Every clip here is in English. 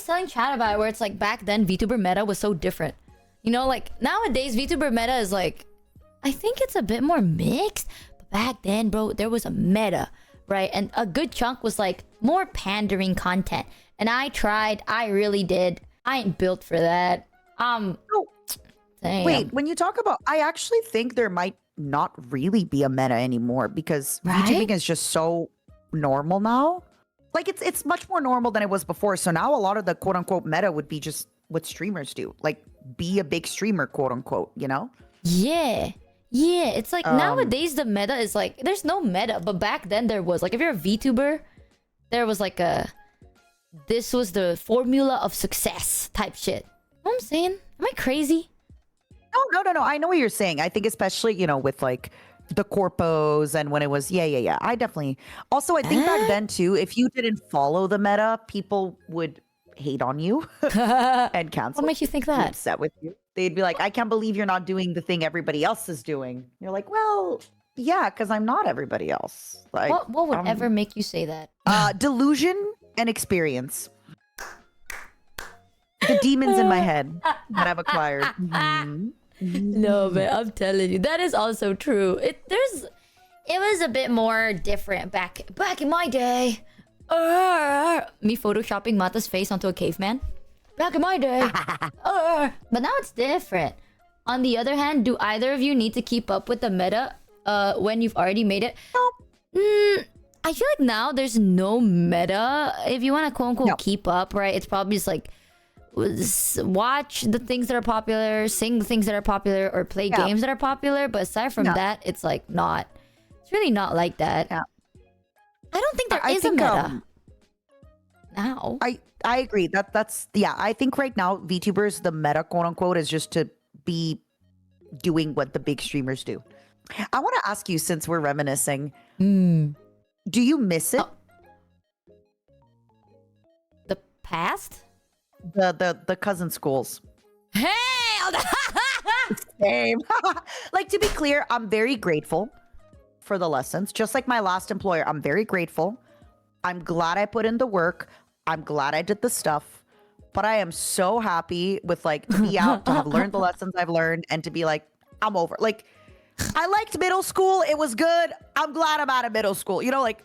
was telling Chad about it, where it's like back then VTuber meta was so different. You know, like nowadays VTuber meta is like, I think it's a bit more mixed. But back then, bro, there was a meta, right? And a good chunk was like more pandering content. And I tried, I really did. I ain't built for that. Oh, Damn. wait, when you talk about, I actually think there might not really be a meta anymore because Right? VTubing is just so normal now. Like it's much more normal than it was before. So now a lot of the quote unquote meta would be just what streamers do, like be a big streamer, quote unquote. You know? Yeah. Yeah, it's like nowadays the meta is like, there's no meta, but back then there was. Like if you're a VTuber, there was like a, this was the formula of success type shit. You know what I'm saying? Am I crazy? No. I know what you're saying. I think especially, you know, with like the corpos and when it was, yeah. I definitely. Also, I think back then too, if you didn't follow the meta, people would hate on you and cancel. What makes you think Be that? upset with you. They'd be like, I can't believe you're not doing the thing everybody else is doing. You're like, well, yeah, because I'm not everybody else. Like, What would ever make you say that? delusion and experience. The demons in my head that I've acquired. Mhm. No, man, I'm telling you, that is also true. It was a bit more different back in my day. Me photoshopping Mata's face onto a caveman. Back in my day. But now it's different. On the other hand, do either of you need to keep up with the meta when you've already made it? I feel like now there's no meta. If you want to quote unquote keep up, right? It's probably just like watch the things that are popular, sing the things that are popular, or play games that are popular. But aside from that, it's like not. It's really not like that. Yeah. I don't think there is a meta now. I agree. That's I think right now VTubers, the meta quote unquote is just to be doing what the big streamers do. I want to ask you, since we're reminiscing, do you miss it? The past? The cousin schools. Hey! Same. Like, to be clear, I'm very grateful for the lessons. Just like my last employer, I'm very grateful. I'm glad I put in the work. I'm glad I did the stuff. But I am so happy with like be out to have learned the lessons I've learned and to be like, I'm over. Like, I liked middle school. It was good. I'm glad I'm out of middle school. You know, like,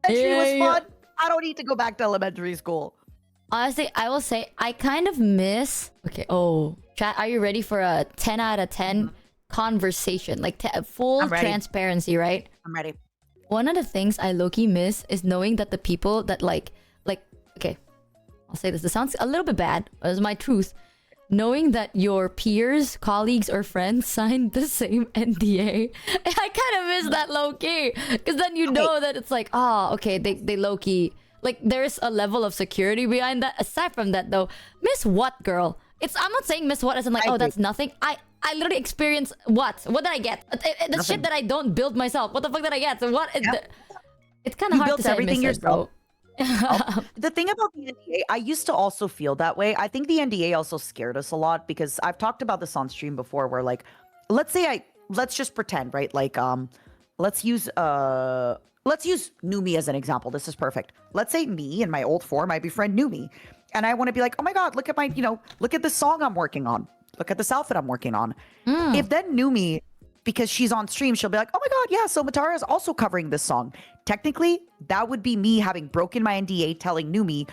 elementary was fun. I don't need to go back to elementary school. Honestly, I will say I kind of miss. Okay. Oh, chat. Are you ready for a 10 out of 10 conversation? Like full transparency, right? I'm ready. One of the things I low-key miss is knowing that the people that like, okay, I'll say this. This sounds a little bit bad, but it's my truth. Knowing that your peers, colleagues, or friends signed the same NDA, I kind of miss that low-key. Because then you know that it's like, oh, okay, they low-key. Like, there's a level of security behind that. Aside from that, though, miss what, girl? I'm not saying miss what as in like, oh, that's nothing. I literally experienced what? What did I get? The shit that I don't build myself. What the fuck did I get? So what? It's kind of hard to say everything I miss yourself. Bro. The thing about the NDA, I used to also feel that way. I think the NDA also scared us a lot because I've talked about this on stream before where like, let's just pretend, right? Like, let's use Numi as an example. This is perfect. Let's say me in my old form, my befriend Numi. And I want to be like, oh my God, look at my, look at this song I'm working on. Look at this outfit I'm working on. If then Numi, because she's on stream, she'll be like, oh my God, yeah, so Matara is also covering this song. Technically, that would be me having broken my NDA, telling Numi,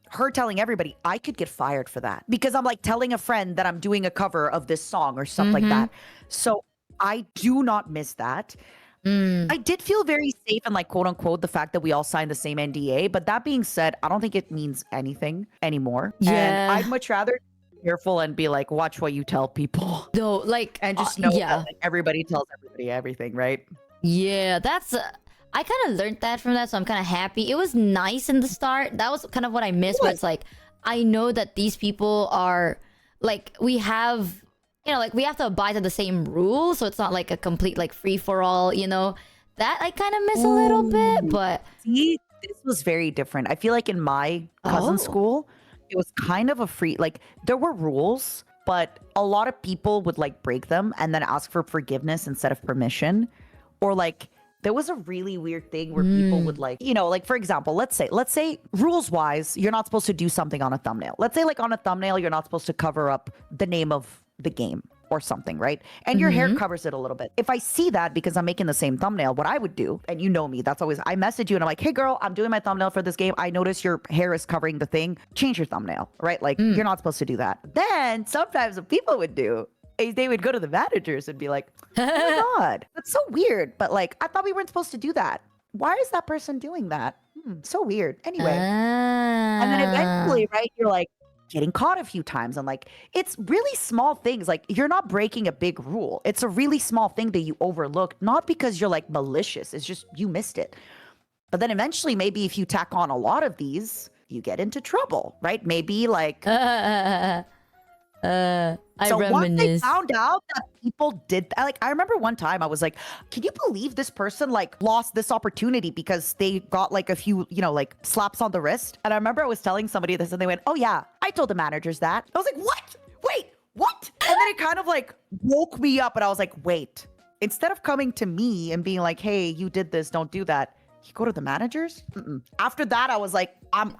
her telling everybody, I could get fired for that. Because I'm like telling a friend that I'm doing a cover of this song or stuff like that. So I do not miss that. I did feel very safe and like quote unquote the fact that we all signed the same NDA. But that being said, I don't think it means anything anymore. Yeah. And I'd much rather be careful and be like, watch what you tell people. No, like, and just know that like, everybody tells everybody everything, right? Yeah, that's I kind of learned that from that, so I'm kind of happy. It was nice in the start. That was kind of what I missed. But it's like, I know that these people are like, we have, like we have to abide to the same rules, so it's not like a complete like free for all. That I kind of miss a little bit. But see, this was very different. I feel like in my cousin's school, it was kind of a free. Like there were rules, but a lot of people would like break them and then ask for forgiveness instead of permission, or like there was a really weird thing where people would like, like for example, let's say rules wise, you're not supposed to do something on a thumbnail. Let's say like on a thumbnail, you're not supposed to cover up the name of the game or something, right? And your hair covers it a little bit. If I see that because I'm making the same thumbnail, what I would do, and you know me, that's always, I message you and I'm like, hey girl, I'm doing my thumbnail for this game. I notice your hair is covering the thing. Change your thumbnail, right? Like you're not supposed to do that. Then sometimes what people would do is they would go to the managers and be like, oh my God, that's so weird. But like, I thought we weren't supposed to do that. Why is that person doing that? So weird. Anyway. And then eventually, right, you're like, getting caught a few times and like it's really small things, like you're not breaking a big rule, it's a really small thing that you overlooked, not because you're like malicious, it's just you missed it. But then eventually maybe if you tack on a lot of these you get into trouble, right? Maybe like so once I found out that people did that, like I remember one time I was like, can you believe this person like lost this opportunity because they got like a few, like slaps on the wrist? And I remember I was telling somebody this and they went, oh yeah, I told the managers that. I was like, what? Wait, what? And then it kind of like woke me up and I was like, wait, instead of coming to me and being like, hey, you did this, don't do that, you go to the managers? After that, I was like, I'm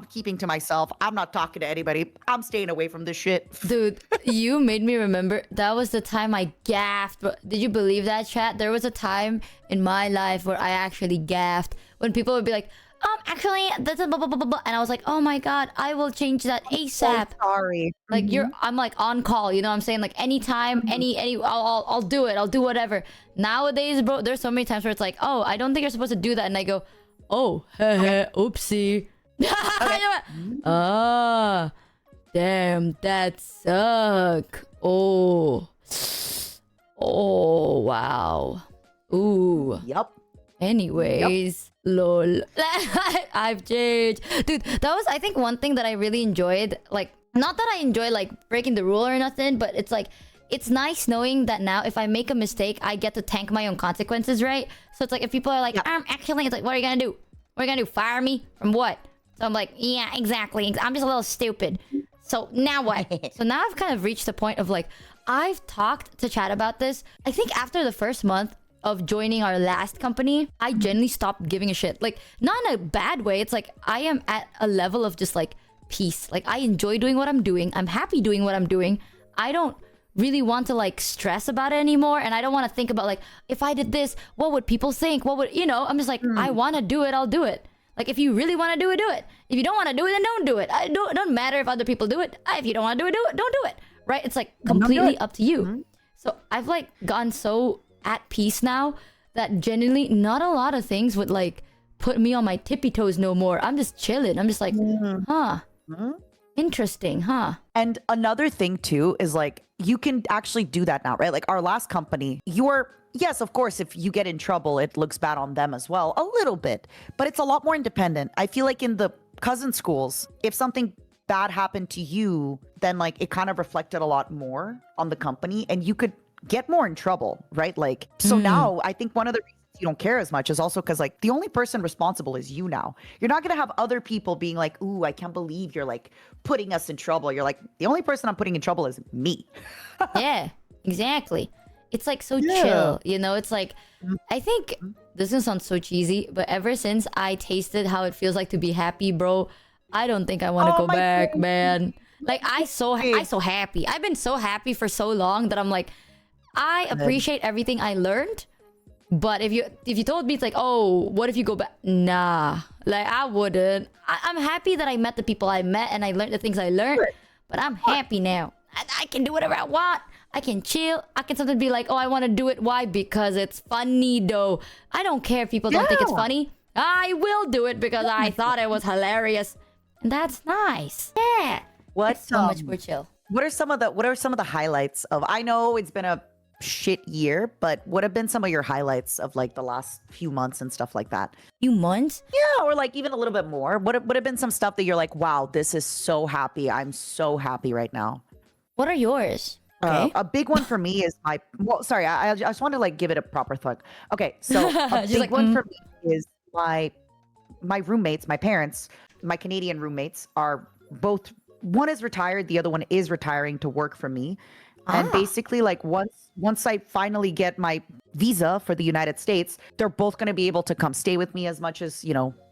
keeping to myself. I'm not talking to anybody. I'm staying away from this shit. Dude, you made me remember. That was the time I gaffed. Did you believe that, chat? There was a time in my life where I actually gaffed. When people would be like, actually, that's a blah, blah, blah, blah, blah. And I was like, oh my God, I will change that ASAP. So sorry. Like I'm like on call, you know what I'm saying? Like anytime, I'll do it. I'll do whatever. Nowadays, bro, there's so many times where it's like, oh, I don't think you're supposed to do that. And I go, oh, oopsie. Ah, damn, that suck. Oh, wow. Ooh. Yep. Anyways, lol. I've changed. Dude, that was, I think, one thing that I really enjoyed. Like, not that I enjoy, like, breaking the rule or nothing, but it's like, it's nice knowing that now if I make a mistake, I get to tank my own consequences, right? So it's like, if people are like, actually, it's like, what are you gonna do? What are you gonna do? Fire me? From what? So I'm like, yeah, exactly. I'm just a little stupid. So now what? So now I've kind of reached the point of like, I've talked to chat about this. I think after the first month of joining our last company, I genuinely stopped giving a shit. Like, not in a bad way. It's like, I am at a level of just like peace. Like, I enjoy doing what I'm doing. I'm happy doing what I'm doing. I don't really want to like stress about it anymore. And I don't want to think about like, if I did this, what would people think? What would, I'm just like, I want to do it. I'll do it. Like, if you really want to do it, do it. If you don't want to do it, then don't do it. It don't matter if other people do it. If you don't want to do it, don't do it. Right? It's like completely up to you. So I've like gotten so at peace now that genuinely not a lot of things would like put me on my tippy toes no more. I'm just chilling. I'm just like, interesting, huh? And another thing too is like, you can actually do that now, right? Like our last company, yes, of course, if you get in trouble, it looks bad on them as well, a little bit, but it's a lot more independent. I feel like in the cousin schools, if something bad happened to you, then like it kind of reflected a lot more on the company and you could get more in trouble, right? Like, so now I think one of the reasons you don't care as much is also because like the only person responsible is you now. You're not going to have other people being like, ooh, I can't believe you're like putting us in trouble. You're like, the only person I'm putting in trouble is me. Yeah, exactly. It's like so chill, it's like, I think this is gonna sound so cheesy, but ever since I tasted how it feels like to be happy, bro, I don't think I want to go back, man. Like I so happy. I've been so happy for so long that I'm like, I appreciate everything I learned. But if you told me it's like, oh, what if you go back? Nah, like I wouldn't. I'm happy that I met the people I met and I learned the things I learned. But I'm happy now. I can do whatever I want. I can chill. I can sometimes be like, oh, I want to do it. Why? Because it's funny, though. I don't care if people don't think it's funny. I will do it because I thought it was hilarious. And that's nice. Yeah. It's so much more chill. What are some of the highlights of, I know it's been a shit year, but what have been some of your highlights of like the last few months and stuff like that? Few months? Yeah, or like even a little bit more. What have been some stuff that you're like, wow, this is so happy. I'm so happy right now. What are yours? Okay. A big one for me is I just want to like give it a proper thought. Okay, so a big one for me is my roommates, my parents, my Canadian roommates are both, one is retired, the other one is retiring to work for me. And basically like once I finally get my visa for the United States, they're both going to be able to come stay with me as much as,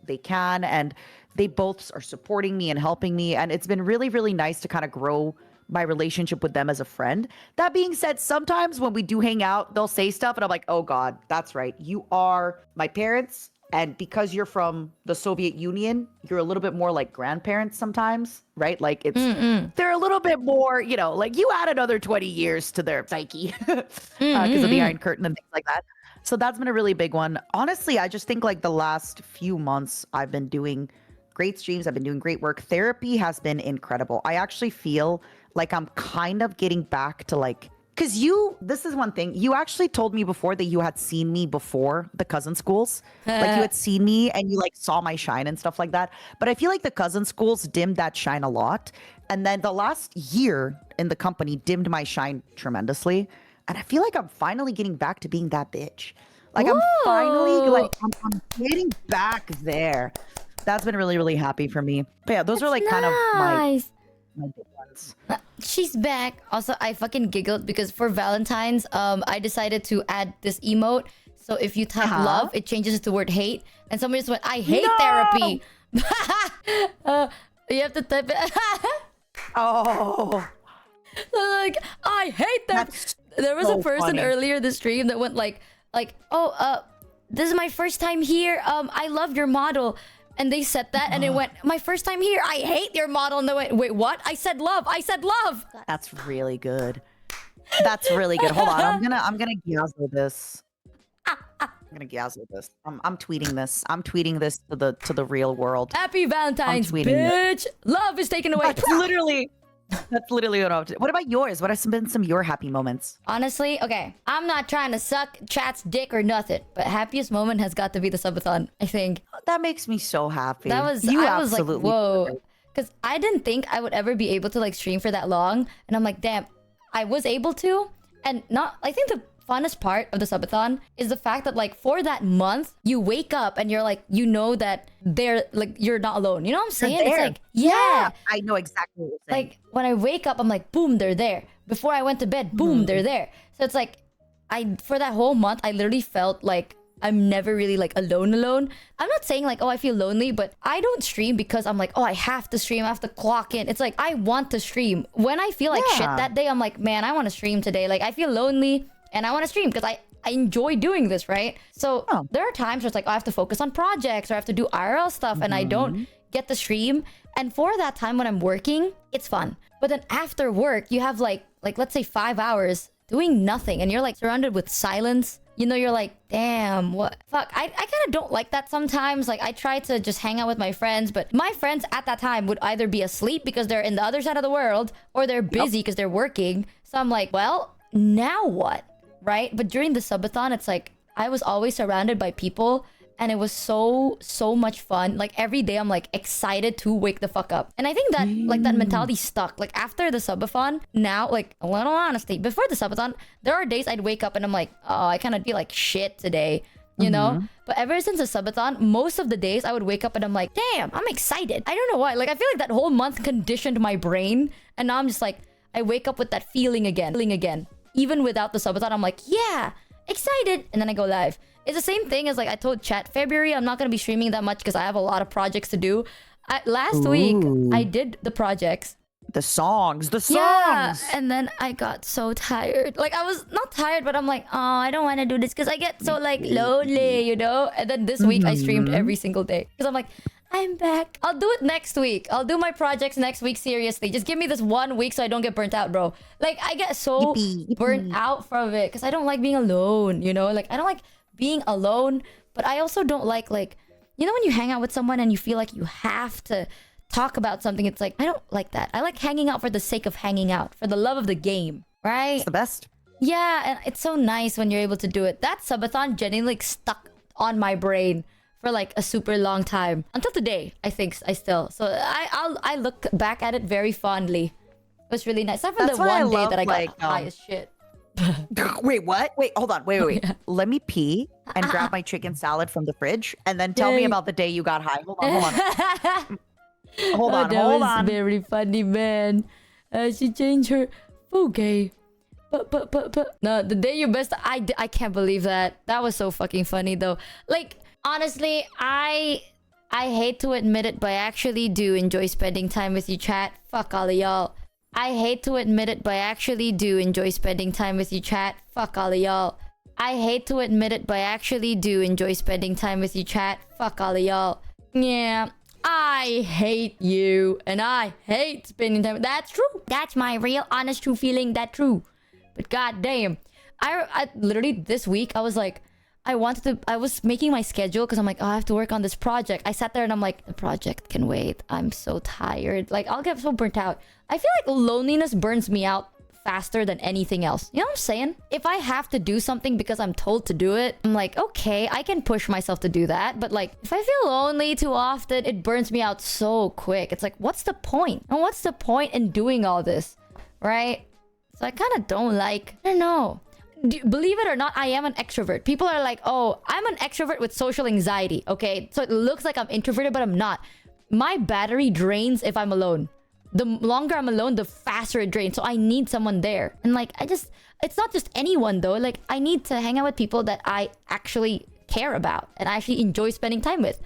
they can. And they both are supporting me and helping me. And it's been really, really nice to kind of grow my relationship with them as a friend. That being said, sometimes when we do hang out, they'll say stuff and I'm like, oh God, that's right. You are my parents. And because you're from the Soviet Union, you're a little bit more like grandparents sometimes, right? Like they're a little bit more, like you add another 20 years to their psyche because of the Iron Curtain and things like that. So that's been a really big one. Honestly, I just think like the last few months I've been doing great streams. I've been doing great work. Therapy has been incredible. I actually feel like I'm kind of getting back to like, because this is one thing. You actually told me before that you had seen me before the cousin schools. Like you had seen me and you like saw my shine and stuff like that. But I feel like the cousin schools dimmed that shine a lot. And then the last year in the company dimmed my shine tremendously. And I feel like I'm finally getting back to being that bitch. Like I'm finally like, I'm getting back there. That's been really, really happy for me. But yeah, those are like kind of my big ones. She's back. Also, I fucking giggled because for Valentine's, I decided to add this emote. So if you type love, it changes to the word hate. And somebody just went, I hate therapy. You have to type it. Oh. So like, I hate therapy. There was a person earlier this stream that went like, oh, this is my first time here. I love your model. And they said that, and it went, my first time here, I hate your model. And they went, wait, what? I said love. I said love. That's really good. That's really good. Hold on, I'm gonna gazzle this. I'm gonna gazzle this. I'm tweeting this. I'm tweeting this to the real world. Happy Valentine's, bitch. Love is taken away. That's literally what I was. What about yours? What have been some of your happy moments? Honestly, okay, I'm not trying to suck chat's dick or nothing, but happiest moment has got to be the subathon, I think. That makes me so happy. I was like, whoa. Because I didn't think I would ever be able to like stream for that long. And I'm like, damn, I was able to. And I think the funnest part of the subathon is the fact that like for that month, you wake up and you're like, that they're like, you're not alone. You know what I'm saying? It's like, yeah. I know exactly what you're saying. Like when I wake up, I'm like, boom, they're there. Before I went to bed, boom, they're there. So it's like, for that whole month, I literally felt like I'm never really like alone. I'm not saying like, oh, I feel lonely, but I don't stream because I'm like, oh, I have to stream. I have to clock in. It's like, I want to stream. When I feel like shit that day, I'm like, man, I want to stream today. Like I feel lonely and I want to stream because I enjoy doing this, right? So there are times where it's like, oh, I have to focus on projects or I have to do IRL stuff and I don't get to stream. And for that time when I'm working, it's fun. But then after work, you have like let's say 5 hours doing nothing and you're like surrounded with silence. You're like, damn, what? Fuck, I kind of don't like that sometimes. Like, I try to just hang out with my friends, but my friends at that time would either be asleep because they're in the other side of the world or they're busy because they're working. So I'm like, well, now what? Right? But during the subathon, it's like, I was always surrounded by people and it was so much fun. Like every day I'm like excited to wake the fuck up. And I think that like that mentality stuck. Like after the subathon, now like a little honesty, before the subathon, there are days I'd wake up and I'm like, oh, I kind of feel like shit today, you know? But ever since the subathon, most of the days I would wake up and I'm like, damn, I'm excited. I don't know why. Like I feel like that whole month conditioned my brain. And now I'm just like, I wake up with that feeling again. Even without the subathon, I'm like, yeah, excited. And then I go live. It's the same thing as like I told chat, February, I'm not going to be streaming that much because I have a lot of projects to do. Last week, I did the projects. The songs. Yeah, and then I got so tired. Like I was not tired, but I'm like, oh, I don't want to do this because I get so like lonely, And then this week I streamed every single day because I'm like, I'm back. I'll do it next week. I'll do my projects next week. Seriously, just give me this 1 week so I don't get burnt out, bro. Like I get so burnt out from it because I don't like being alone. Like I don't like being alone, but I also don't like when you hang out with someone and you feel like you have to talk about something. It's like I don't like that. I like hanging out for the sake of hanging out, for the love of the game, right? It's the best. Yeah, and it's so nice when you're able to do it. That subathon genuinely like, stuck on my brain for like a super long time until today. I think I still. So I look back at it very fondly. It was really nice. Except for the one day that I got high as shit. Wait, what? Wait, hold on. Wait. Yeah. Let me pee and grab my chicken salad from the fridge and then tell me about the day you got high. Hold on. Hold on. That was very funny, man. She changed her. Okay. No, the day you missed, I can't believe that. That was so fucking funny though. Like, honestly, I hate to admit it, but I actually do enjoy spending time with you, chat. Fuck all of y'all. I hate to admit it, but I actually do enjoy spending time with you, chat. Fuck all of y'all. I hate to admit it, but I actually do enjoy spending time with you, chat. Fuck all of y'all. Yeah, I hate you, and I hate spending time. That's true. That's my real, honest, true feeling. That's true. But goddamn, I literally this week I was like, I was making my schedule because I'm like, oh, I have to work on this project. I sat there and I'm like, the project can wait. I'm so tired. Like, I'll get so burnt out. I feel like loneliness burns me out faster than anything else. You know what I'm saying? If I have to do something because I'm told to do it, I'm like, okay, I can push myself to do that. But like, if I feel lonely too often, it burns me out so quick. It's like, what's the point? And what's the point in doing all this? Right? So I kind of don't like, I don't know. Believe it or not, I am an extrovert. People are like, oh, I'm an extrovert with social anxiety. Okay, so it looks like I'm introverted, but I'm not. My battery drains if I'm alone. The longer I'm alone, the faster it drains. So I need someone there. And like, it's not just anyone though. Like, I need to hang out with people that I actually care about and I actually enjoy spending time with.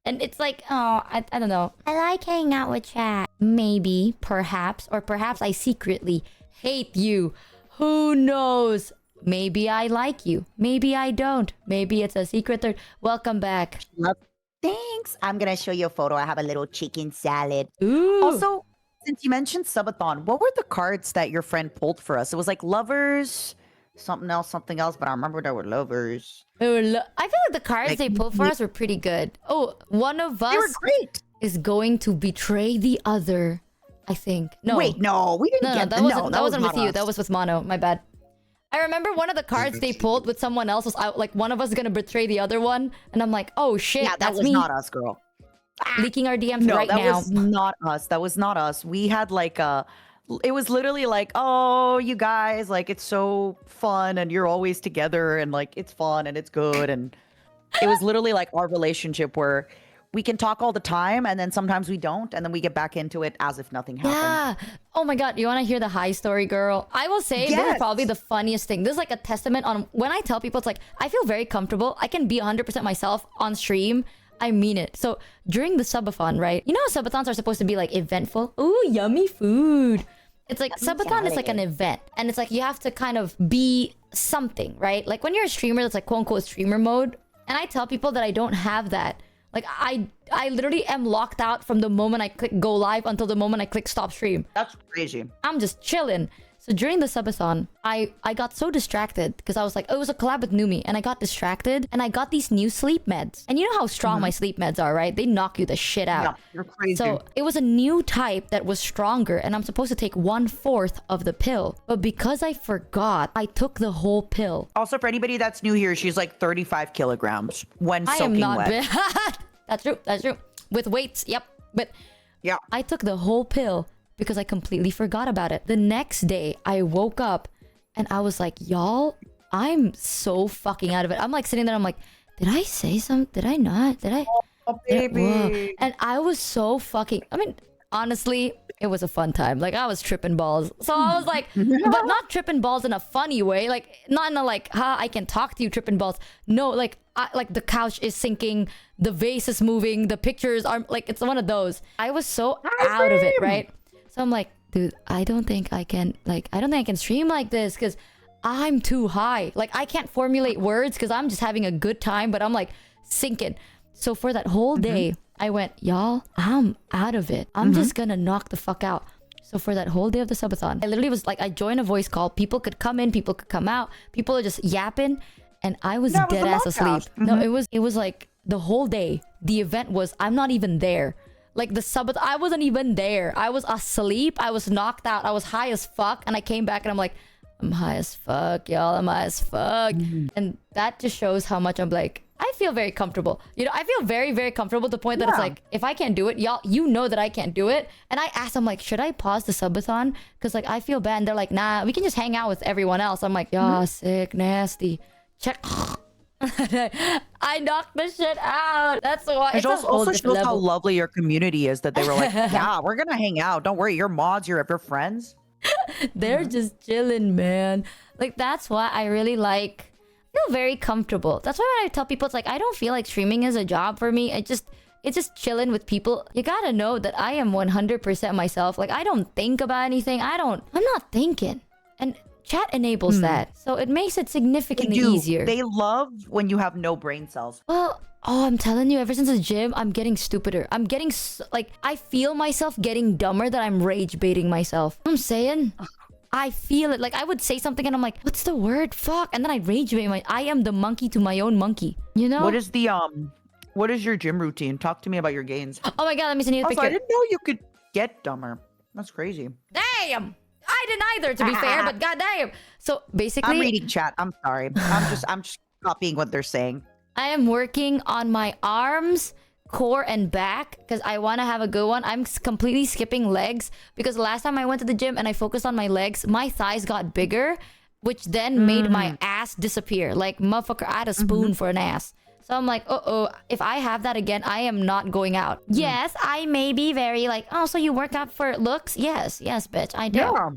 And it's like, oh, I don't know. I like hanging out with chat. Maybe, perhaps, or perhaps I secretly hate you. Who knows? Maybe I like you. Maybe I don't. Maybe it's a secret third. Welcome back. Thanks. I'm gonna show you a photo. I have a little chicken salad. Ooh. Also, since you mentioned subathon, what were the cards that your friend pulled for us? It was like lovers, something else, but I remember there were lovers. I feel like the cards Like, they pulled for us were pretty good. Oh, one of They were us great. is going to betray the other, I think. No. Wait, no, we didn't No, get that wasn't with not you. us. That was with Mono. My bad. I remember one of the cards they pulled with someone else was out, like one of us is gonna betray the other one, and I'm like, oh shit, Yeah, that that's was me. not us, girl. Leaking our DMs No, right that now. was not us. That was not us. We had like it was literally like, oh, you guys, like it's so fun and you're always together and like it's fun and it's good. And it was literally like our relationship where we can talk all the time and then sometimes we don't. And then we get back into it as if nothing happened. Yeah. Oh my god, you want to hear the high story, girl? I will say this is Yes. probably the funniest thing. This is like a testament on when I tell people, it's like, I feel very comfortable. I can be 100% myself on stream. I mean it. So during the subathon, right? You know how subathons are supposed to be like eventful? Ooh, yummy food. It's like subathon is like an event. And it's like you have to kind of be something, right? Like when you're a streamer, it's like quote unquote streamer mode. And I tell people that I don't have that. Like I literally am locked out from the moment I click go live until the moment I click stop stream. That's crazy. I'm just chilling. So during the subathon, I got so distracted because I was like, oh, it was a collab with Numi, and I got distracted and I got these new sleep meds. And you know how strong my sleep meds are, right? They knock you the shit out. Yeah, you're crazy. So it was a new type that was stronger, and I'm supposed to take 1/4 of the pill. But because I forgot, I took the whole pill. Also, for anybody that's new here, she's like 35 kilograms when I soaking am not wet. bad. That's true. That's true. With weights, yep. But Yeah. I took the whole pill because I completely forgot about it. The next day, I woke up and I was like, y'all, I'm so fucking out of it. I'm like sitting there, I'm like, did I say something? Did I not? Did I? Oh, Whoa. baby. And I was so fucking, I mean, honestly, it was a fun time. Like, I was tripping balls. So I was like, but not tripping balls in a funny way. Like, not in a like, I can talk to you tripping balls. No, like, like the couch is sinking, the vase is moving, the pictures are like, it's one of those. I was so out of it, right? So I'm like, dude, I don't think I can stream like this because I'm too high. Like, I can't formulate words because I'm just having a good time, but I'm like sinking. So for that whole day, I went, y'all, I'm out of it. I'm just gonna knock the fuck out. So for that whole day of the subathon, I literally was like, I joined a voice call. People could come in, people could come out. People are just yapping. And I was That was dead the ass podcast. asleep. No, it was like the whole day. The event was, I'm not even there. Like the subathon, I wasn't even there. I was asleep. I was knocked out. I was high as fuck. And I came back and I'm like, I'm high as fuck, y'all. I'm high as fuck. And that just shows how much I'm like, I feel very comfortable. You know, I feel very, very comfortable to the point that it's like, if I can't do it, y'all, you know that I can't do it. And I asked them like, should I pause the subathon? Because like, I feel bad. And they're like, nah, we can just hang out with everyone else. I'm like, yeah, sick, nasty. Check. I knocked the shit out. That's why. It It's a whole also different shows how level. lovely your community is that they were like, yeah, we're going to hang out. Don't worry. You're mods. You're friends. They're just chilling, man. Like that's why I really like feel very comfortable. That's why when I tell people it's like I don't feel like streaming is a job for me. It's just chilling with people. You gotta know that I am 100% myself. Like I don't think about anything. I'm not thinking. And chat enables that. So it makes it significantly easier. They love when you have no brain cells. Well, oh, I'm telling you, ever since the gym, I'm getting stupider. I'm getting, like, I feel myself getting dumber that I'm rage baiting myself. You know what I'm saying? I feel it. Like, I would say something and I'm like, what's the word? Fuck. And then I rage bait I am the monkey to my own monkey. You know? What is your gym routine? Talk to me about your gains. Oh my god, let me send you the Also, picture. I didn't know you could get dumber. That's crazy. Damn! I didn't either, to be fair, but goddamn. So basically, I'm reading chat. I'm sorry. I'm just copying what they're saying. I am working on my arms, core, and back because I want to have a good one. I'm completely skipping legs because last time I went to the gym and I focused on my legs, my thighs got bigger, which then made my ass disappear. Like, motherfucker, I had a spoon for an ass. So I'm like, uh-oh, if I have that again, I am not going out. Yes, I may be very like, oh, so you work out for looks? Yes, bitch, I do. Yeah.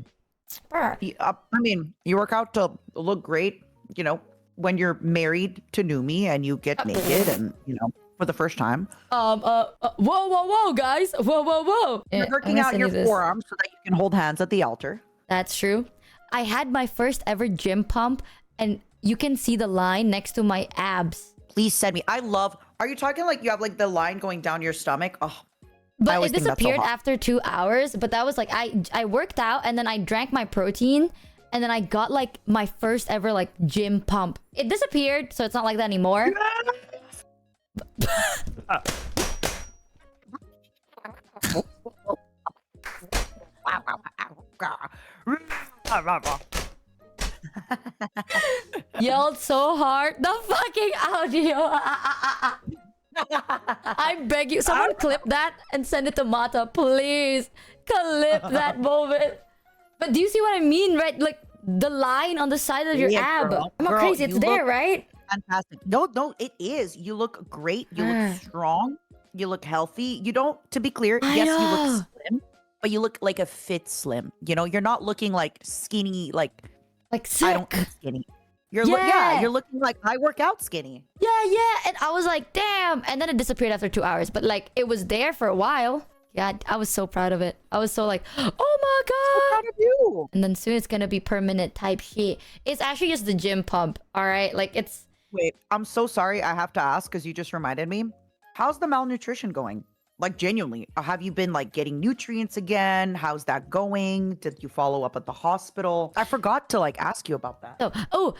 I mean, you work out to look great, you know, when you're married to Numi and you get naked and, you know, for the first time. Whoa, guys. Whoa. You're working out your forearms so that you can hold hands at the altar. That's true. I had my first ever gym pump and you can see the line next to my abs. Please send me. Are you talking like you have like the line going down your stomach? Oh, but it disappeared after 2 hours. But that was like, I worked out and then I drank my protein and then I got like my first ever like gym pump. It disappeared, so it's not like that anymore. Yelled so hard. The fucking audio. I beg you, someone clip that and send it to Mata, please. Clip that moment. But do you see what I mean, right? Like the line on the side of your ab. Girl, I'm not crazy. It's there, right? Fantastic. No, it is. You look great. You look strong. You look healthy. You don't, to be clear, yes, you look slim, but you look like a fit slim. You know, you're not looking like skinny, like sick. I don't eat skinny. You're you're looking like I work out skinny. Yeah. And I was like, damn. And then it disappeared after 2 hours. But like, it was there for a while. Yeah, I was so proud of it. I was so like, oh my god. So proud of you. And then soon it's gonna be permanent type shit. It's actually just the gym pump. All right, like it's. Wait, I'm so sorry. I have to ask because you just reminded me. How's the malnutrition going? Like genuinely, have you been like getting nutrients again? How's that going? Did you follow up at the hospital? I forgot to like ask you about that. Oh,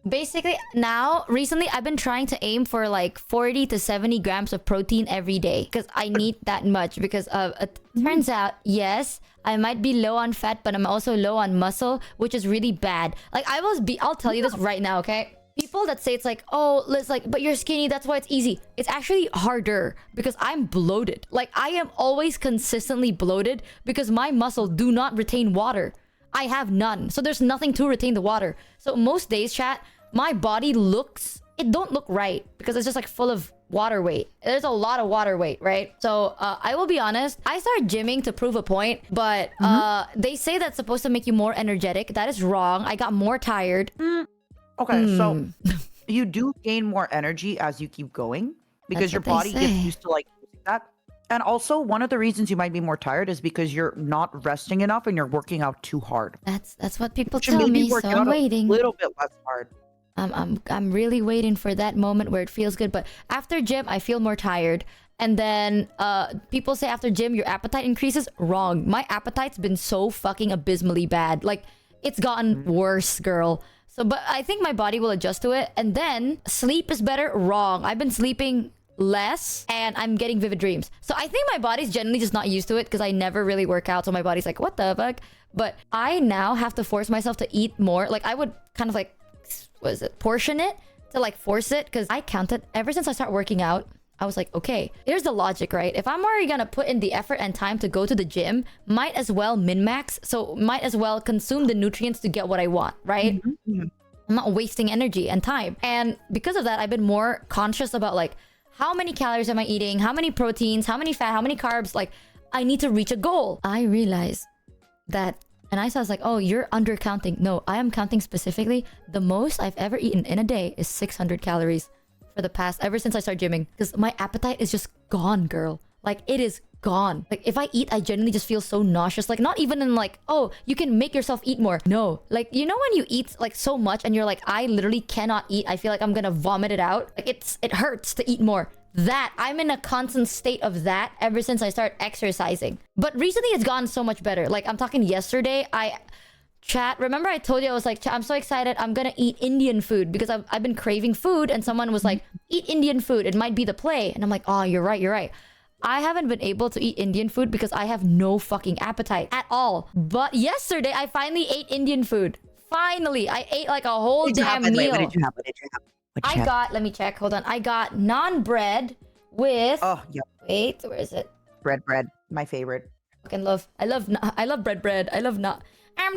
basically now recently I've been trying to aim for like 40 to 70 grams of protein every day because I need that much because it turns out, yes, I might be low on fat, but I'm also low on muscle, which is really bad. Like I'll tell you this right now, okay? People that say it's like, oh, Liz, like, but you're skinny, that's why it's easy. It's actually harder because I'm bloated. Like I am always consistently bloated because my muscle do not retain water. I have none. So there's nothing to retain the water. So most days, chat, my body it don't look right because it's just like full of water weight. There's a lot of water weight, right? So I will be honest, I started gymming to prove a point, but they say that's supposed to make you more energetic. That is wrong. I got more tired. Okay, so you do gain more energy as you keep going because your body gets used to like that. And also, one of the reasons you might be more tired is because you're not resting enough and you're working out too hard. That's what people tell me, so I'm waiting. A little bit less hard. I'm really waiting for that moment where it feels good. But after gym, I feel more tired. And then people say after gym, your appetite increases. Wrong. My appetite's been so fucking abysmally bad. Like, it's gotten worse, girl. So, but I think my body will adjust to it. And then sleep is better. Wrong. I've been sleeping less and I'm getting vivid dreams. So I think my body's generally just not used to it because I never really work out. So my body's like, what the fuck? But I now have to force myself to eat more. Like I would kind of like, portion it to like force it because I counted ever since I started working out. I was like, okay, here's the logic, right? If I'm already gonna put in the effort and time to go to the gym, might as well min-max. So might as well consume the nutrients to get what I want, right? I'm not wasting energy and time. And because of that, I've been more conscious about like, how many calories am I eating? How many proteins? How many fat? How many carbs? Like, I need to reach a goal. I realize that And I was like, oh, you're undercounting. No, I am counting specifically. The most I've ever eaten in a day is 600 calories for the past, ever since I started gymming. Because my appetite is just gone, girl. Like, it is gone. Like, if I eat, I genuinely just feel so nauseous. Like, not even in like, oh, you can make yourself eat more. No. Like, you know when you eat like so much and you're like, I literally cannot eat. I feel like I'm gonna vomit it out. Like, it hurts to eat more. That, I'm in a constant state of that ever since I started exercising. But recently it's gone so much better. Like, I'm talking yesterday, remember I told you I was like, I'm so excited, I'm gonna eat Indian food because I've been craving food, and someone was like, eat Indian food, it might be the play. And I'm like, oh, you're right. I haven't been able to eat Indian food because I have no fucking appetite at all. But yesterday I finally ate Indian food. Finally, I ate like a whole damn meal. What did you have? Let me check. Hold on. I got naan bread with. Oh, yeah. Wait, where is it? Bread. My favorite. I love bread. I love naan.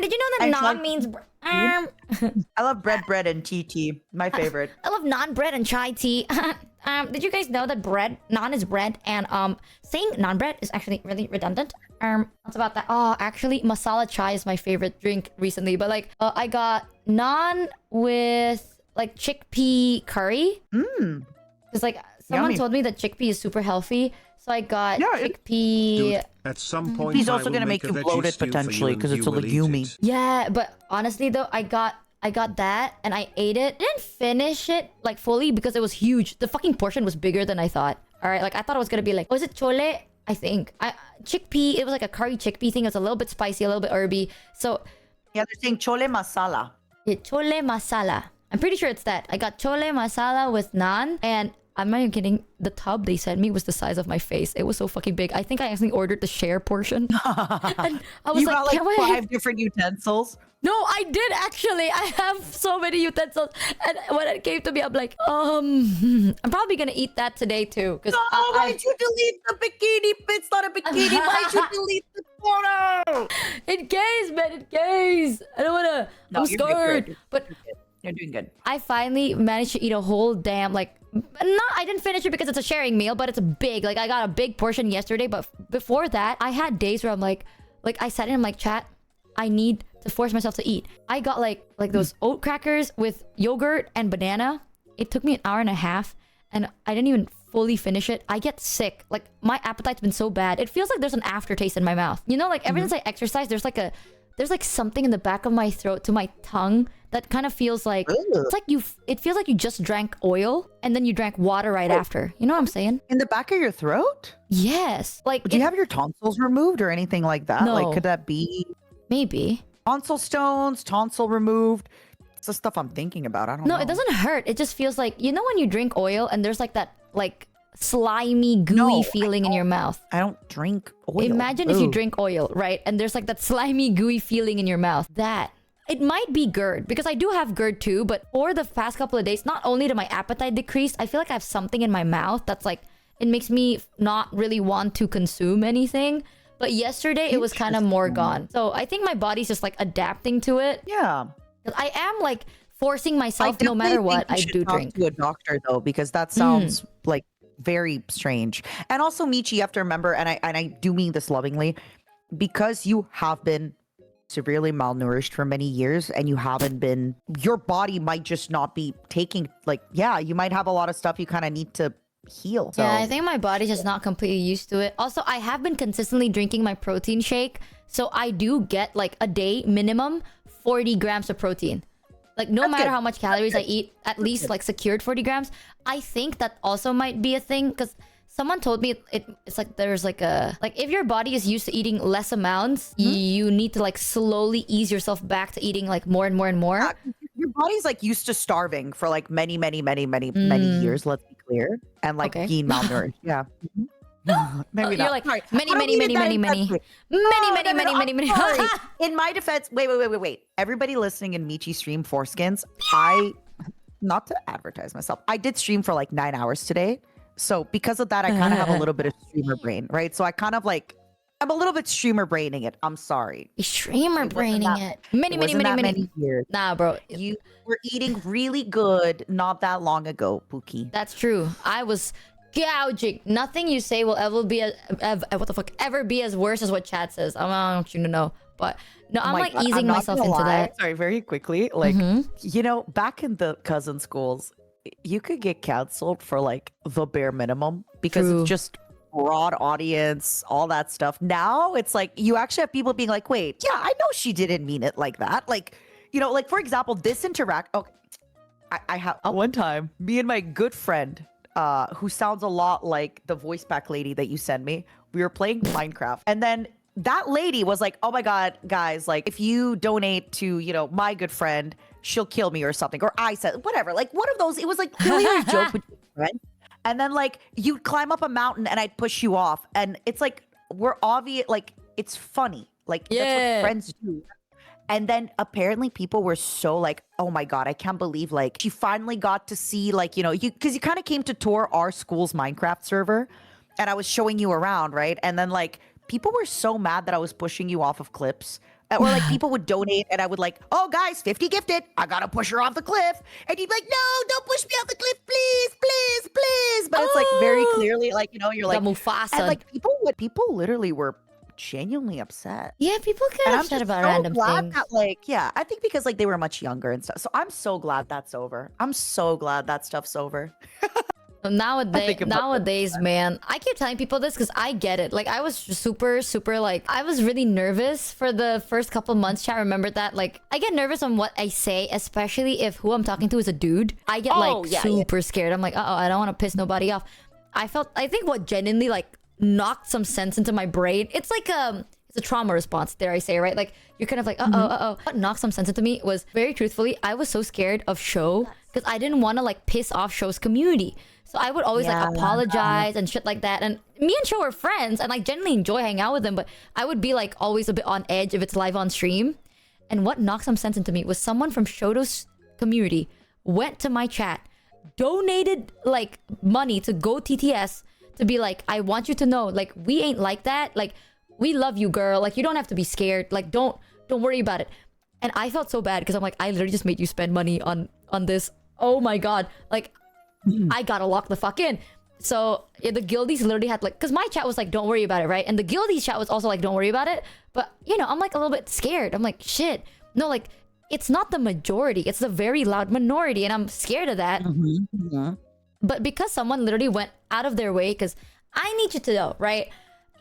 Did you know that naan means I love bread and tea. My favorite. I love naan bread and chai tea. Did you guys know that naan is bread, and saying naan bread is actually really redundant. What's about that? Oh, actually, masala chai is my favorite drink recently. But like, I got naan with like chickpea curry. Because like someone told me that chickpea is super healthy, so I got chickpea. Dude, at some point, he's also gonna make you bloated potentially because it's a legume. Yeah, but honestly though, I got that and I ate it. Didn't finish it like fully because it was huge. The fucking portion was bigger than I thought. All right, like I thought it was gonna be like, was it chole? I think chickpea. It was like a curry chickpea thing. It was a little bit spicy, a little bit herby. So yeah, they're saying chole masala. Yeah, chole masala. I'm pretty sure it's that. I got chole masala with naan, and I'm not even kidding. The tub they sent me was the size of my face. It was so fucking big. I think I actually ordered the share portion. And I was you got like 5 different utensils. No, I did actually. I have so many utensils. And when it came to me, I'm like, I'm probably gonna eat that today too. No, why'd you delete the bikini? It's not a bikini. Why'd you delete the photo? In case, man, in case. I don't wanna. I'm scared. But you're doing good. I finally managed to eat a whole damn I didn't finish it because it's a sharing meal, but it's big. Like I got a big portion yesterday, but before that, I had days where I'm like I sat in, I'm like, chat, I need to force myself to eat. I got like those oat crackers with yogurt and banana. It took me an hour and a half, and I didn't even fully finish it. I get sick. Like my appetite's been so bad. It feels like there's an aftertaste in my mouth. You know, like ever since I exercise, there's like something in the back of my throat to my tongue that kind of feels like it's like it feels like you just drank oil and then you drank water right after. You know what I'm saying? In the back of your throat? Yes. Like, do you have your tonsils removed or anything like that? No. Like, could that be maybe tonsil stones, tonsil removed? It's the stuff I'm thinking about. I don't know. No, it doesn't hurt. It just feels like, you know when you drink oil and there's like that like slimy gooey feeling in your mouth. I don't drink oil. Imagine if you drink oil, right? And there's like that slimy gooey feeling in your mouth. That it might be GERD, because I do have GERD too, but for the past couple of days, not only did my appetite decrease, I feel like I have something in my mouth that's like, it makes me not really want to consume anything. But yesterday it was kind of more gone. So I think my body's just like adapting to it. Yeah. I am like forcing myself no matter what I do drink. To a doctor though, because that sounds like very strange. And also, Michi, you have to remember, and I do mean this lovingly, because you have been severely malnourished for many years and you haven't been, your body might just not be taking, like, yeah, you might have a lot of stuff you kind of need to heal. So. Yeah, I think my body's just not completely used to it. Also, I have been consistently drinking my protein shake, so I do get like a day minimum 40 grams of protein. Like no matter how much calories I eat, at least like secured 40 grams. I think that also might be a thing, because someone told me it's like there's like a, like if your body is used to eating less amounts, you need to like slowly ease yourself back to eating like more and more and more. Your body's like used to starving for like many years, let's be clear, and like being malnourished. Yeah. Maybe you're not. like many. In my defense, wait. Everybody listening in Michi stream foreskins, not to advertise myself, I did stream for like 9 hours today. So because of that, I kind of have a little bit of streamer brain, right? So I kind of like, I'm a little bit streamer braining it. I'm sorry. Streamer braining it. Many years. Nah, bro. You were eating really good not that long ago, Pookie. That's true. I was gouging. Nothing you say will ever be ever be as worse as what chat says. I want you to know, but no, I'm my like God, easing I'm not myself gonna into lie. that. Sorry, very quickly. Like, back in the cousin schools, you could get canceled for like the bare minimum because True. it's just broad audience, all that stuff. Now it's like you actually have people being like, wait, yeah, I know she didn't mean it like that. Like, like for example, this interact. Okay, I have one time, me and my good friend, who sounds a lot like the voice pack lady that you sent me. We were playing Minecraft, and then that lady was like, "Oh my god, guys! Like, if you donate to my good friend, she'll kill me or something." Or I said, whatever, like one of those. It was like clearly a joke between friends. And then like you'd climb up a mountain and I'd push you off, and it's like we're obvious, like it's funny, like that's what friends do. And then apparently people were so like, oh my God, I can't believe like she finally got to see like, because you kind of came to tour our school's Minecraft server and I was showing you around, right? And then like people were so mad that I was pushing you off of cliffs. Or like people would donate and I would like, oh guys, 50 gifted. I gotta push her off the cliff. And you'd be like, no, don't push me off the cliff, please, please, please. But it's like very clearly like, you're like, the Mufasa. and like people literally were genuinely upset. Yeah, people get And I'm upset just about so random glad things. that, like, yeah, I think because like they were much younger and stuff. So I'm so glad that's over. I'm so glad that stuff's over. Nowadays, man, I keep telling people this because I get it. Like, I was super, super, like, I was really nervous for the first couple months. Chat, remember that? Like, I get nervous on what I say, especially if who I'm talking to is a dude. I get super scared. I'm like, uh-oh, I don't want to piss nobody off. I think what genuinely like knocked some sense into my brain. It's like it's a trauma response, dare I say, right? Like you're kind of like, What knocked some sense into me was, very truthfully, I was so scared of Show because I didn't want to like piss off Show's community. So I would always like apologize and shit like that. And me and Show are friends and like genuinely enjoy hanging out with them, but I would be like always a bit on edge if it's live on stream. And what knocked some sense into me was someone from Shoto's community went to my chat, donated like money to Go TTS to be like, I want you to know, like, we ain't like that. Like, we love you, girl. Like, you don't have to be scared. Like, don't worry about it. And I felt so bad because I'm like, I literally just made you spend money on this. Oh my God. Like, I gotta lock the fuck in. So yeah, the guildies literally had like, because my chat was like, don't worry about it, right? And the guildies chat was also like, don't worry about it. But I'm like a little bit scared. I'm like, shit. No, like, it's not the majority. It's the very loud minority. And I'm scared of that. But because someone literally went out of their way, because I need you to know, right?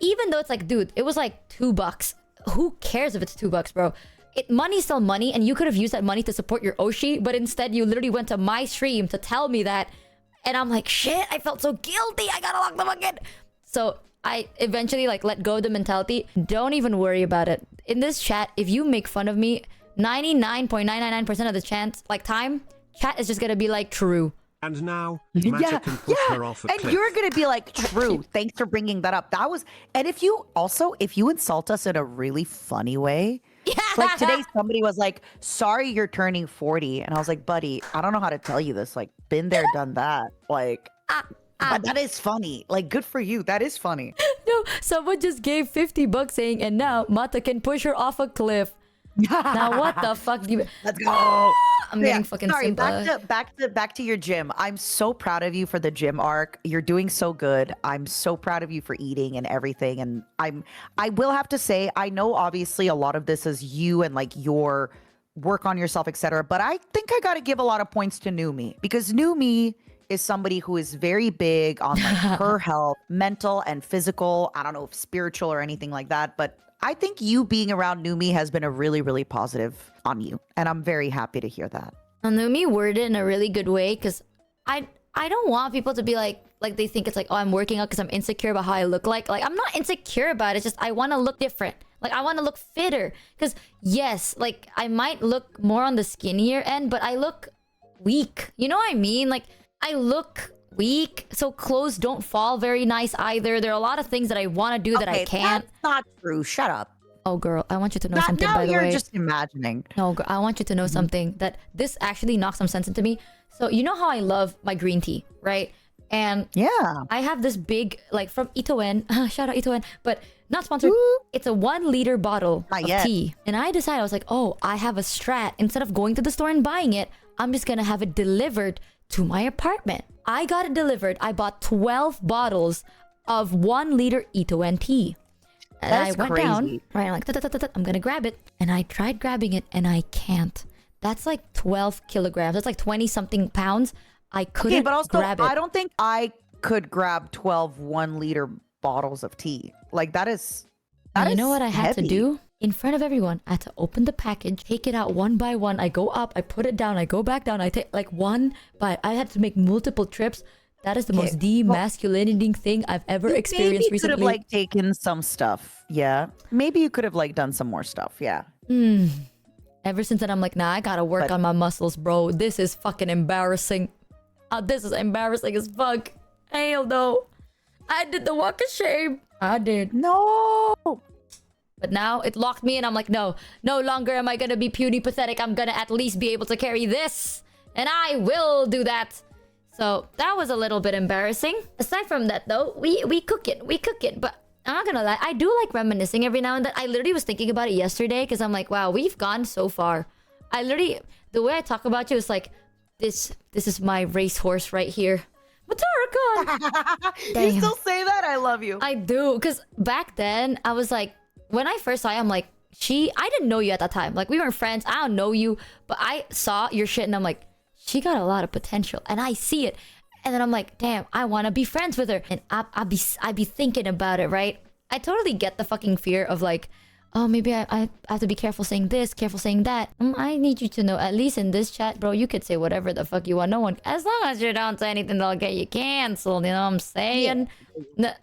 Even though it's like, dude, it was like $2. Who cares if it's $2, bro? Money's still money, and you could have used that money to support your Oshi, but instead you literally went to my stream to tell me that. And I'm like, shit, I felt so guilty. I gotta lock the fuck in. So I eventually like let go of the mentality. Don't even worry about it. In this chat, if you make fun of me, 99.999% of the time, chat is just gonna be like, true. And now, Matter can push her off a and cliff. you're gonna be like, true. Thanks for bringing that up. And if you insult us in a really funny way, like today somebody was like, sorry you're turning 40, and I was like, buddy, I don't know how to tell you this. Like, been there, done that. Like, but that is funny. Like, good for you. That is funny. No, someone just gave $50 saying, and now Mata can push her off a cliff. Now what the fuck do you? Let's go. I'm getting fucking sorry. simple. Back to your gym. I'm so proud of you for the gym arc. You're doing so good. I'm so proud of you for eating and everything. And I will have to say, I know obviously a lot of this is you and like your work on yourself, etc. But I think I got to give a lot of points to New Me, because New Me is somebody who is very big on like her health, mental and physical. I don't know if spiritual or anything like that, but I think you being around Numi has been a really, really positive on you. And I'm very happy to hear that. Numi worded it in a really good way, because I don't want people to be like they think it's like, oh, I'm working out because I'm insecure about how I look like. Like, I'm not insecure about it. It's just I want to look different. Like, I want to look fitter. Because yes, like I might look more on the skinnier end, but I look weak. You know what I mean? Like, I look weak, so clothes don't fall very nice either. There are a lot of things that I want to do that I can't. That's not true. Shut up. Oh, girl, I want you to know something, by the way. Now you're just imagining. No, girl, I want you to know something, that this actually knocked some sense into me. So you know how I love my green tea, right? And yeah, I have this big, like, from Itoen, shout out Itoen, but not sponsored. Woo. It's a 1 liter bottle Not of yet. tea. And I decided, I was like, oh, I have a strat. Instead of going to the store and buying it, I'm just gonna have it delivered to my apartment. I got it delivered. I bought 12 bottles of 1 liter Ito tea. And That's I went crazy. down, right? I'm like, I'm gonna grab it. And I tried grabbing it and I can't. That's like 12 kilograms. That's like 20 something pounds. I couldn't but also, grab it. I don't think I could grab 12 1-liter bottles of tea. Like that is. And you know what I had to heavy. do? In front of everyone, I had to open the package, take it out one by one. I go up, I put it down, I go back down. I take like one by. I had to make multiple trips. That is the most demasculinating thing I've ever experienced Maybe you could have recently. like taken some stuff. Yeah. Maybe you could have like done some more stuff. Yeah. Ever since then, I'm like, nah, I gotta work on my muscles, bro. This is fucking embarrassing. This is embarrassing as fuck. Hell no. I did the walk of shame. I did. No. But now it locked me in. I'm like, no longer am I gonna be puny pathetic. I'm gonna at least be able to carry this. And I will do that. So that was a little bit embarrassing. Aside from that though, we cook it. But I'm not gonna lie, I do like reminiscing every now and then. I literally was thinking about it yesterday because I'm like, wow, we've gone so far. I literally, the way I talk about you is like, this is my racehorse right here. Matarakan! You still say that? I love you. I do, because back then, I was like, when I first saw you, I'm like, I didn't know you at that time. Like, we weren't friends. I don't know you. But I saw your shit and I'm like, she got a lot of potential. And I see it. And then I'm like, damn, I want to be friends with her. And I'd be thinking about it, right? I totally get the fucking fear of like, oh, maybe I have to be careful saying this, careful saying that. I need you to know, at least in this chat, bro, you could say whatever the fuck you want. No one, as long as you don't say anything that'll get you canceled, you know what I'm saying? Yeah.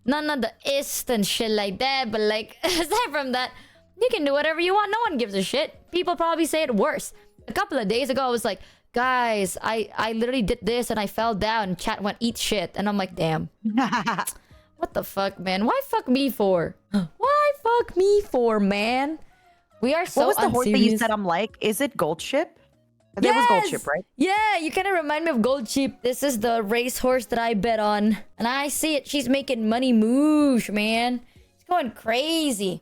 None of the ist and shit like that, but like, aside from that, you can do whatever you want. No one gives a shit. People probably say it worse. A couple of days ago, I was like, guys, I literally did this and I fell down and chat went eat shit. And I'm like, damn. What the fuck, man? Why fuck me for? Why fuck me for, man? We are so What was the horse that you unserious. said I'm like? Is it Gold Ship? There was Gold Ship, right? Yeah, you kind of remind me of Gold Sheep. This is the racehorse that I bet on. And I see it. She's making money moosh, man. She's going crazy.